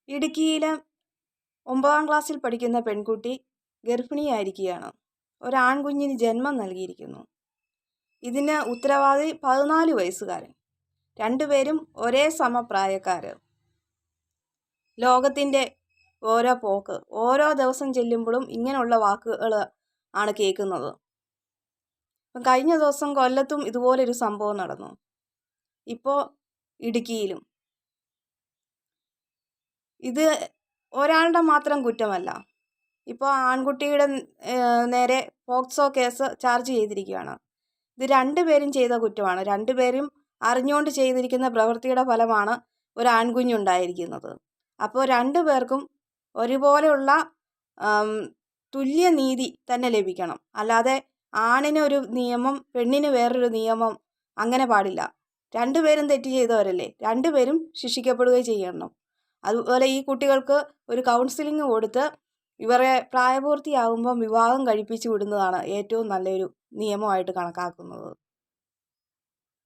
ഇടുക്കിയിലെ 9ാം ക്ലാസ്സിൽ പഠിക്കുന്ന പെൺകുട്ടി ഗർഭിണിയായിരിക്കുകയാണ്. ഒരാൺകുഞ്ഞിന് ജന്മം നൽകിയിരിക്കുന്നു. ഇതിന് ഉത്തരവാദി 14 വയസ്സുകാരൻ. രണ്ടുപേരും ഒരേ സമപ്രായക്കാർ. ലോകത്തിൻ്റെ ഓരോ പോക്ക്. ഓരോ ദിവസം ചെല്ലുമ്പോഴും ഇങ്ങനെയുള്ള വാക്കുകൾ ആണ് കേൾക്കുന്നത്. കഴിഞ്ഞ ദിവസം കൊല്ലത്തും ഇതുപോലൊരു സംഭവം നടന്നു. ഇപ്പോൾ ഇടുക്കിയിലും. ഇത് ഒരാളുടെ മാത്രം കുറ്റമല്ല. ഇപ്പോൾ ആൺകുട്ടിയുടെ നേരെ പോക്സോ കേസ് ചാർജ് ചെയ്തിരിക്കുകയാണ്. ഇത് രണ്ടുപേരും ചെയ്ത കുറ്റമാണ്. രണ്ടുപേരും അറിഞ്ഞുകൊണ്ട് ചെയ്തിരിക്കുന്ന പ്രവൃത്തിയുടെ ഫലമാണ് ഒരു ആൺകുഞ്ഞുണ്ടായിരിക്കുന്നത്. അപ്പോൾ രണ്ടുപേർക്കും ഒരുപോലെയുള്ള തുല്യ നീതി തന്നെ ലഭിക്കണം. അല്ലാതെ ആണിനൊരു നിയമം പെണ്ണിന് വേറൊരു നിയമം അങ്ങനെ പാടില്ല. രണ്ടുപേരും തെറ്റ് ചെയ്തവരല്ലേ, രണ്ടുപേരും ശിക്ഷിക്കപ്പെടുകയും ചെയ്യണം. അതുപോലെ ഈ കുട്ടികൾക്ക് ഒരു കൗൺസിലിംഗ് കൊടുത്ത് ഇവരെ പ്രായപൂർത്തിയാകുമ്പം വിവാഹം കഴിപ്പിച്ചു വിടുന്നതാണ് ഏറ്റവും നല്ലൊരു നിയമമായിട്ട് കണക്കാക്കുന്നത്.